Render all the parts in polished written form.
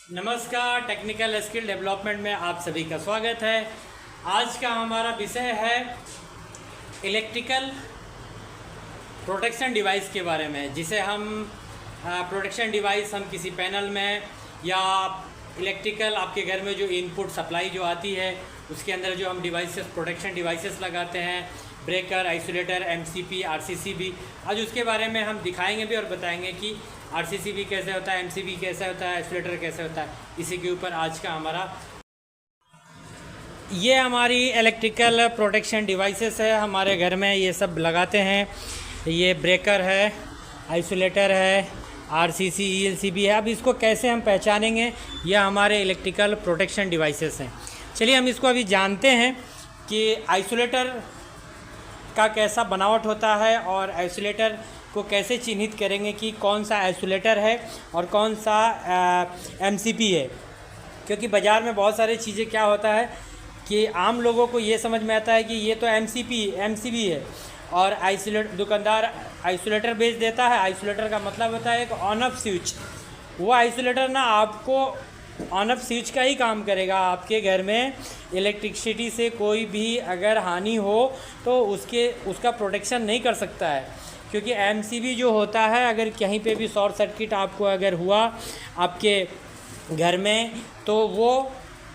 नमस्कार, technical skill development में आप सभी का स्वागत है। आज का हमारा विषय है इलेक्ट्रिकल प्रोटेक्शन डिवाइस के बारे में, जिसे हम प्रोटेक्शन डिवाइस हम किसी पैनल में या इलेक्ट्रिकल आपके घर में जो इनपुट सप्लाई जो आती है उसके अंदर जो हम डिवाइसेस प्रोटेक्शन डिवाइसेस लगाते हैं, ब्रेकर, आइसोलेटर, एमसीपी, आरसीसीबी, आज उसके बारे में हम दिखाएंगे भी और बताएंगे कि आरसीसीबी कैसे होता है, एमसीबी कैसे होता है, आइसोलेटर कैसे होता है। इसी के ऊपर आज का हमारा ये हमारी इलेक्ट्रिकल प्रोटेक्शन डिवाइसेस है। हमारे घर में ये सब लगाते हैं। ये ब्रेकर है, आइसोलेटर है, आरसीसी, ईएलसीबी है। अब इसको कैसे हम पहचानेंगे, ये हमारे इलेक्ट्रिकल प्रोटेक्शन डिवाइसेस हैं। चलिए हम इसको अभी जानते हैं कि आइसोलेटर का कैसा बनावट होता है और आइसोलेटर को कैसे चिन्हित करेंगे कि कौन सा आइसोलेटर है और कौन सा एमसीपी है। क्योंकि बाज़ार में बहुत सारी चीज़ें क्या होता है कि आम लोगों को ये समझ में आता है कि ये तो एमसीबी है और दुकानदार आइसोलेटर बेच देता है। आइसोलेटर का मतलब होता है एक ऑन ऑफ स्विच। वो आइसोलेटर ना आपको ऑन ऑफ स्विच का ही काम करेगा। आपके घर में इलेक्ट्रिसिटी से कोई भी अगर हानि हो तो उसका प्रोटेक्शन नहीं कर सकता है। क्योंकि एमसीबी जो होता है, अगर कहीं पे भी शॉर्ट सर्किट आपको अगर हुआ आपके घर में तो वो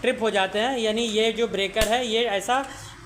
ट्रिप हो जाते हैं, यानी ये जो ब्रेकर है ये ऐसा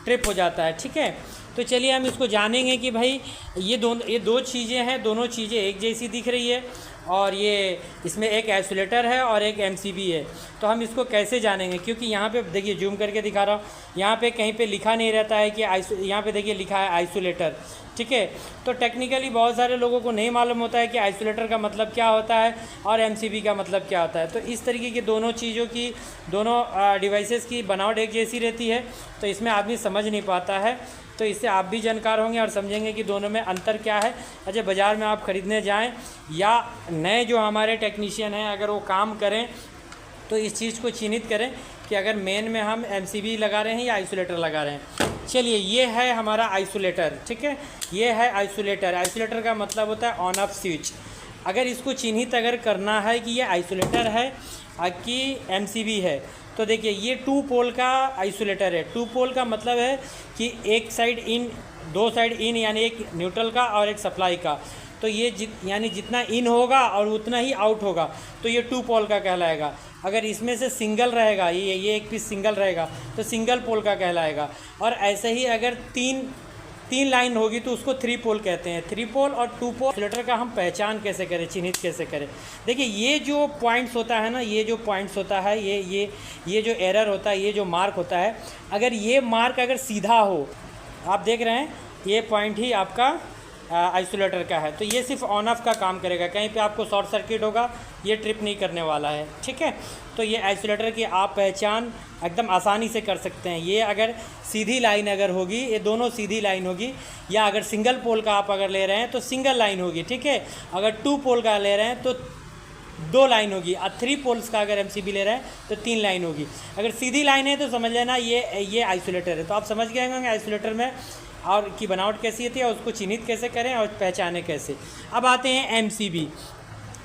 ट्रिप हो जाता है। ठीक है, तो चलिए हम इसको जानेंगे कि भाई ये दो चीज़ें हैं, दोनों चीज़ें एक जैसी दिख रही है और ये इसमें एक आइसोलेटर है और एक एमसीबी है। तो हम इसको कैसे जानेंगे, क्योंकि यहाँ पे देखिए जूम करके दिखा रहा हूँ, यहाँ पे कहीं पे लिखा नहीं रहता है कि यहाँ पे देखिए लिखा है आइसोलेटर। ठीक है, तो टेक्निकली बहुत सारे लोगों को नहीं मालूम होता है कि आइसोलेटर का मतलब क्या होता है और एमसीबी का मतलब क्या होता है। तो इस तरीके की दोनों चीज़ों की, दोनों डिवाइसेस की बनावट एक जैसी रहती है, तो इसमें आदमी समझ नहीं पाता है। तो इससे आप भी जानकार होंगे और समझेंगे कि दोनों में अंतर क्या है। अच्छा, बाज़ार में आप ख़रीदने जाएं या नए जो हमारे टेक्नीशियन हैं अगर वो काम करें तो इस चीज़ को चिन्हित करें कि अगर मेन में हम एमसीबी लगा रहे हैं या आइसोलेटर लगा रहे हैं। चलिए, ये है हमारा आइसोलेटर। ठीक है, ये है आइसोलेटर। आइसोलेटर का मतलब होता है ऑन ऑफ स्विच। अगर इसको चिन्हित अगर करना है कि ये आइसोलेटर है कि एमसीबी है, तो देखिए ये 2 पोल का आइसोलेटर है। 2 पोल का मतलब है कि एक साइड इन, दो साइड इन, यानी एक न्यूट्रल का और एक सप्लाई का। तो ये यानी जितना इन होगा और उतना ही आउट होगा, तो ये 2 पोल का कहलाएगा। अगर इसमें से सिंगल रहेगा, ये एक पीस सिंगल रहेगा तो सिंगल पोल का कहलाएगा। और ऐसे ही अगर तीन लाइन होगी तो उसको 3 पोल कहते हैं। 3 पोल और 2 पोल आइसोलेटर का हम पहचान कैसे करें, चिन्हित कैसे करें। देखिए ये जो पॉइंट्स होता है ना, ये जो पॉइंट्स होता है, ये जो एरर होता है, ये जो मार्क होता है, अगर ये मार्क अगर सीधा हो, आप देख रहे हैं ये पॉइंट ही आपका आइसोलेटर का है, तो ये सिर्फ ऑन ऑफ का काम करेगा। कहीं पे आपको शॉर्ट सर्किट होगा, ये ट्रिप नहीं करने वाला है। ठीक है, तो ये आइसोलेटर की आप पहचान एकदम आसानी से कर सकते हैं। ये अगर सीधी लाइन अगर होगी, ये दोनों सीधी लाइन होगी, या अगर सिंगल पोल का आप अगर ले रहे हैं तो सिंगल लाइन होगी। ठीक है, अगर 2 पोल का ले रहे हैं तो 2 लाइन होगी, और 3 पोल्स का अगर एमसीबी ले रहे हैं तो 3 लाइन होगी। अगर सीधी लाइन है तो समझ लेना ये आइसोलेटर है। तो आप समझ गए होंगे आइसोलेटर में और की बनावट कैसी होती है और उसको चिन्हित कैसे करें और पहचाने कैसे। अब आते हैं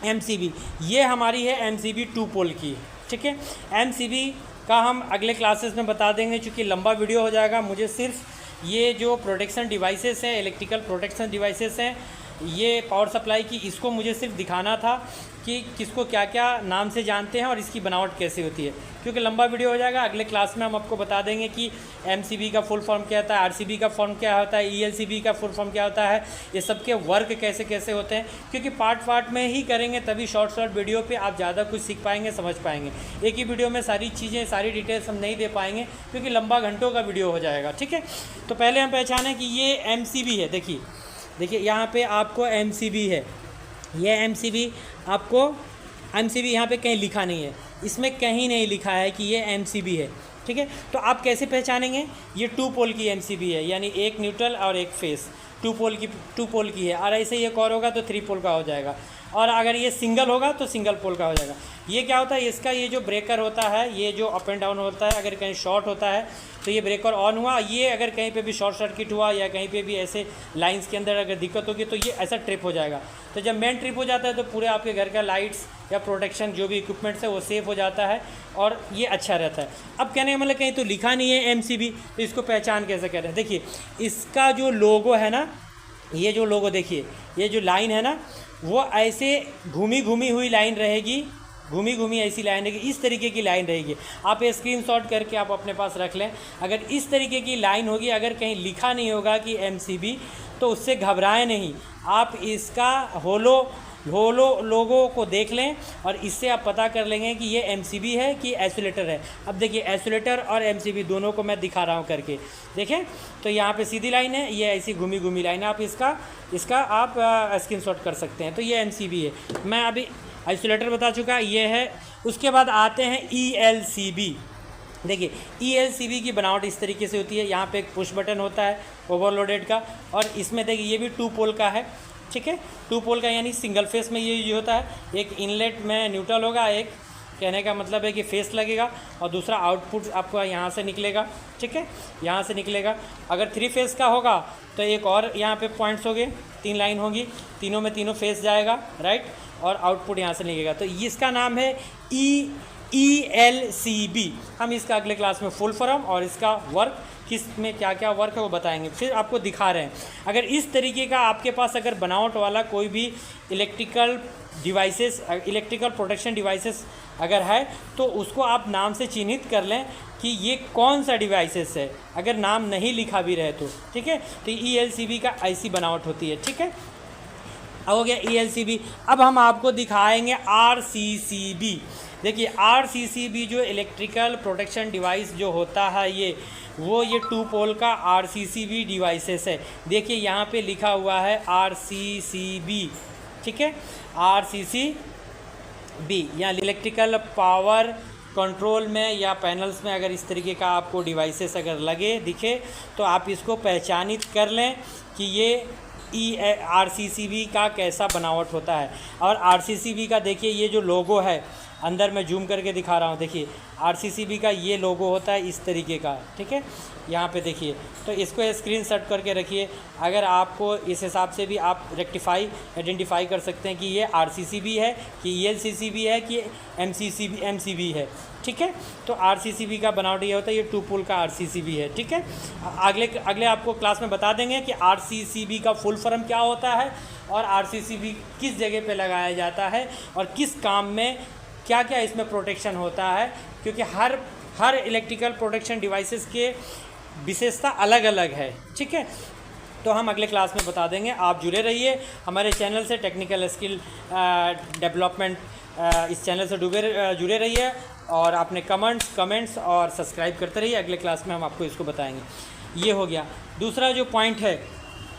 एमसीबी। ये हमारी है एमसीबी 2 पोल की। ठीक है, एमसीबी का हम अगले क्लासेस में बता देंगे, चूँकि लंबा वीडियो हो जाएगा। मुझे सिर्फ ये जो प्रोटेक्शन डिवाइसेस हैं, इलेक्ट्रिकल प्रोटेक्शन डिवाइसेस हैं, ये पावर सप्लाई की, इसको मुझे सिर्फ दिखाना था कि किसको क्या क्या नाम से जानते हैं और इसकी बनावट कैसे होती है। क्योंकि लंबा वीडियो हो जाएगा, अगले क्लास में हम आपको बता देंगे कि एमसीबी का फुल फॉर्म क्या होता है, आरसीबी का फॉर्म क्या होता है, ईएलसीबी का फुल फॉर्म क्या होता है, ये सब के वर्क कैसे कैसे होते हैं। क्योंकि पार्ट में ही करेंगे तभी शॉर्ट वीडियो पे आप ज़्यादा कुछ सीख पाएंगे, समझ पाएंगे। एक ही वीडियो में सारी चीज़ें, सारी डिटेल्स हम नहीं दे पाएंगे क्योंकि लंबा घंटों का वीडियो हो जाएगा। ठीक है, तो पहले हम पहचानें कि ये एमसीबी है। देखिए यहाँ पे आपको एमसीबी है, ये एमसीबी आपको एमसीबी यहाँ पे कहीं लिखा नहीं है, इसमें कहीं नहीं लिखा है कि ये एमसीबी है। ठीक है, तो आप कैसे पहचानेंगे, ये 2 पोल की एमसीबी है, यानी एक न्यूट्रल और एक फेस। 2 पोल की है, और ऐसे ही एक और होगा तो 3 पोल का हो जाएगा, और अगर ये सिंगल होगा तो सिंगल पोल का हो जाएगा। ये क्या होता है, इसका ये जो ब्रेकर होता है, ये जो अप एंड डाउन होता है, अगर कहीं शॉर्ट होता है तो ये ब्रेकर ऑन हुआ, ये अगर कहीं पे भी शॉर्ट सर्किट हुआ या कहीं पे भी ऐसे लाइंस के अंदर अगर दिक्कत होगी तो ये ऐसा ट्रिप हो जाएगा। तो जब मेन ट्रिप हो जाता है तो पूरे आपके घर का लाइट्स या प्रोटेक्शन जो भी इक्विपमेंट्स है वो सेफ हो जाता है और ये अच्छा रहता है। अब कहने का मतलब कहीं तो लिखा नहीं है MCB, तो इसको पहचान कैसे करें? देखिए इसका जो लोगो है ना, ये जो लोगो देखिए, ये जो लाइन है ना वो ऐसे घूमी घूमी हुई लाइन रहेगी, घूमी घूमी ऐसी लाइन रहेगी, इस तरीके की लाइन रहेगी। आप ये स्क्रीनशॉट करके आप अपने पास रख लें। अगर इस तरीके की लाइन होगी, अगर कहीं लिखा नहीं होगा कि MCB, तो उससे घबराएं नहीं। आप इसका होलो लोगो को देख लें और इससे आप पता कर लेंगे कि ये MCB है कि आइसोलेटर है। अब देखिए आइसोलेटर और MCB दोनों को मैं दिखा रहा हूँ करके, देखें तो यहाँ पे सीधी लाइन है, ये ऐसी घूमी घूमी लाइन है। आप इसका आप स्क्रीनशॉट कर सकते हैं। तो ये MCB है। मैं अभी आइसोलेटर बता चुका, ये है। उसके बाद आते हैं ELCB। देखिए ELCB की बनावट इस तरीके से होती है। यहाँ पे एक पुश बटन होता है ओवरलोडेड का, और इसमें देखिए ये भी 2 पोल का है, ठीक है। 2 पोल का यानी सिंगल फेस में ये यूज होता है। एक इनलेट में न्यूट्रल होगा, एक कहने का मतलब है कि फेस लगेगा, और दूसरा आउटपुट आपका यहाँ से निकलेगा, ठीक है, यहाँ से निकलेगा। अगर 3 फेस का होगा तो एक और यहाँ पे पॉइंट्स होंगे, 3 लाइन होंगी, तीनों में तीनों फेस जाएगा, राइट, और आउटपुट यहाँ से निकलेगा। तो इसका नाम है ELCB। हम इसका अगले क्लास में फुल फॉर्म और इसका वर्क, किस में क्या क्या वर्क है वो बताएंगे, फिर आपको दिखा रहे हैं। अगर इस तरीके का आपके पास अगर बनावट वाला कोई भी electrical devices, electrical protection devices अगर है, तो उसको आप नाम से चिन्हित कर लें कि ये कौन सा डिवाइसेस है, अगर नाम नहीं लिखा भी रहे तो, ठीक है। तो ELCB का ऐसी बनावट होती है, ठीक है। अब हो गया ELCB। अब हम आपको दिखाएंगे RCCB। देखिए RCCB जो इलेक्ट्रिकल प्रोटेक्शन डिवाइस जो होता है ये 2 पोल का RCCB डिवाइसेस है। देखिए यहाँ पे लिखा हुआ है RCCB, ठीक है, RCCB। या इलेक्ट्रिकल पावर कंट्रोल में या पैनल्स में अगर इस तरीके का आपको डिवाइसेस अगर लगे दिखे, तो आप इसको पहचानित कर लें कि ये RCCB का कैसा बनावट होता है। और RCCB का देखिए ये जो लोगो है, अंदर मैं जूम करके दिखा रहा हूँ, देखिए RCCB का ये लोगो होता है इस तरीके का, ठीक है, यहाँ पे देखिए। तो इसको स्क्रीनशॉट करके रखिए। अगर आपको इस हिसाब से भी आप आइडेंटिफाई कर सकते हैं कि ये RCCB है कि ELCCB है कि MCB है, ठीक है। तो RCCB का बनावट ये होता है, ये 2 पोल का RCCB है, ठीक है। अगले आपको क्लास में बता देंगे कि RCCB का फुल फॉर्म क्या होता है और RCCB किस जगह पे लगाया जाता है और किस काम में क्या क्या इसमें प्रोटेक्शन होता है, क्योंकि हर इलेक्ट्रिकल प्रोटेक्शन डिवाइसेस के विशेषता अलग अलग है, ठीक है। तो हम अगले क्लास में बता देंगे। आप जुड़े रहिए हमारे चैनल से, टेक्निकल स्किल डेवलपमेंट, इस चैनल से जुड़े रहिए, और आपने कमेंट्स और सब्सक्राइब करते रहिए। अगले क्लास में हम आपको इसको बताएंगे। ये हो गया। दूसरा जो पॉइंट है,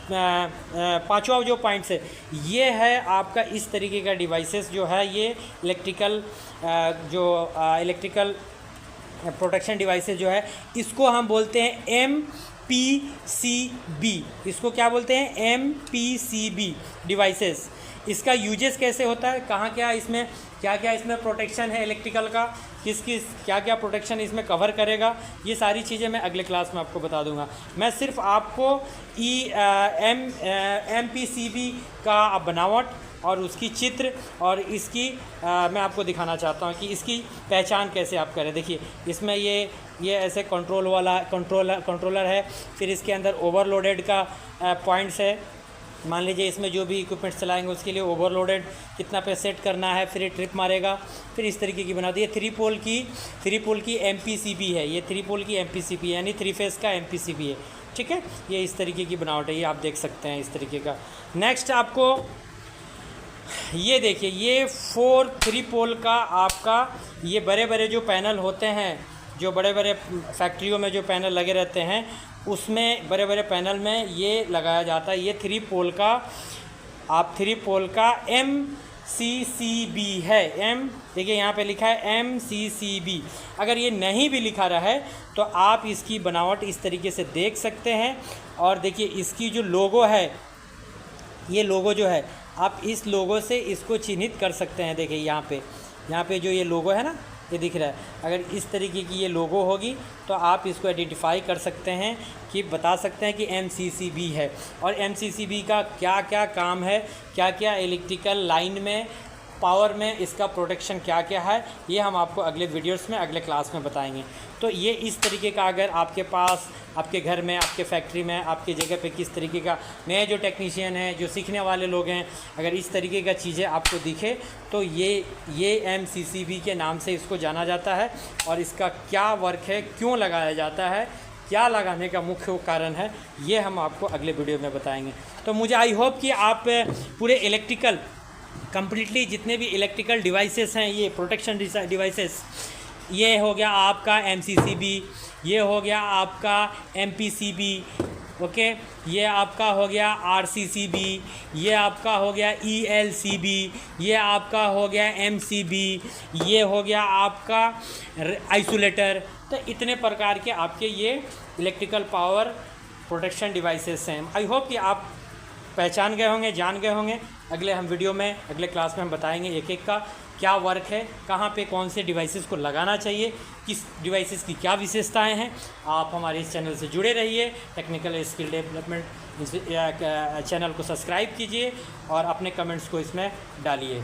5वां जो पॉइंट्स है, ये है आपका इस तरीके का डिवाइसेस जो है, ये इलेक्ट्रिकल इलेक्ट्रिकल प्रोटेक्शन डिवाइसेस जो है, इसको हम बोलते हैं MPCB। इसको क्या बोलते हैं? MPCB devices. इसका यूजेस कैसे होता है, कहाँ क्या इसमें प्रोटेक्शन है इलेक्ट्रिकल का, किस क्या क्या प्रोटेक्शन इसमें कवर करेगा, ये सारी चीज़ें मैं अगले क्लास में आपको बता दूंगा। मैं सिर्फ आपको MPCB का बनावट और उसकी चित्र और इसकी मैं आपको दिखाना चाहता हूँ कि इसकी पहचान कैसे आप करें। देखिए इसमें ये ऐसे कंट्रोलर है, फिर इसके अंदर ओवरलोडेड का पॉइंट्स है। मान लीजिए इसमें जो भी इक्विपमेंट्स चलाएंगे उसके लिए ओवरलोडेड कितना पे सेट करना है, फिर ये ट्रिप मारेगा, फिर इस तरीके की बनाती है। 3 पोल की MPCB है, ये 3 पोल की MPCB यानी 3 फेस का MPCB है, ठीक है। ये इस तरीके की बनावट है, ये आप देख सकते हैं इस तरीके का। नेक्स्ट आपको ये देखिए, ये 3 पोल का आपका ये बड़े बड़े जो पैनल होते हैं, जो बड़े बड़े फैक्ट्रियों में जो पैनल लगे रहते हैं, उसमें बड़े बड़े पैनल में ये लगाया जाता है। ये 3 पोल का MCCB है। देखिए यहाँ पे लिखा है MCCB। अगर ये नहीं भी लिखा रहा है तो आप इसकी बनावट इस तरीके से देख सकते हैं। और देखिए इसकी जो लोगो है, ये लोगो जो है, आप इस लोगो से इसको चिन्हित कर सकते हैं। देखिए यहाँ पे जो ये लोगो है ना, ये दिख रहा है। अगर इस तरीके की ये लोगो होगी तो आप इसको आइडेंटिफाई कर सकते हैं कि बता सकते हैं कि MCCB है। और MCCB का क्या क्या काम है, क्या क्या इलेक्ट्रिकल लाइन में पावर में इसका प्रोटेक्शन क्या क्या है, ये हम आपको अगले वीडियोस में, अगले क्लास में बताएंगे। तो ये इस तरीके का अगर आपके पास, आपके घर में, आपके फैक्ट्री में, आपकी जगह पे किस तरीके का, नए जो टेक्नीशियन हैं, जो सीखने वाले लोग हैं, अगर इस तरीके का चीज़ें आपको दिखे तो ये MCCB के नाम से इसको जाना जाता है। और इसका क्या वर्क है, क्यों लगाया जाता है, क्या लगाने का मुख्य कारण है, ये हम आपको अगले वीडियो में बताएंगे। तो मुझे आई होप कि आप पूरे इलेक्ट्रिकल कंप्लीटली जितने भी इलेक्ट्रिकल डिवाइसेस हैं, ये प्रोटेक्शन डिवाइसेस, ये हो गया आपका MCCB, ये हो गया आपका MPCB, ओके, ये आपका हो गया RCCB, ये आपका हो गया ELCB, ये आपका हो गया MCB, ये हो गया आपका आइसोलेटर। तो इतने प्रकार के आपके ये इलेक्ट्रिकल पावर प्रोटेक्शन डिवाइसेस हैं। आई होप कि आप पहचान गए होंगे, जान गए होंगे। अगले हम वीडियो में, अगले क्लास में हम बताएंगे एक एक का क्या वर्क है, कहाँ पे कौन से डिवाइसेस को लगाना चाहिए, किस डिवाइसेस की क्या विशेषताएं हैं। आप हमारे इस चैनल से जुड़े रहिए, टेक्निकल स्किल डेवलपमेंट चैनल को सब्सक्राइब कीजिए और अपने कमेंट्स को इसमें डालिए।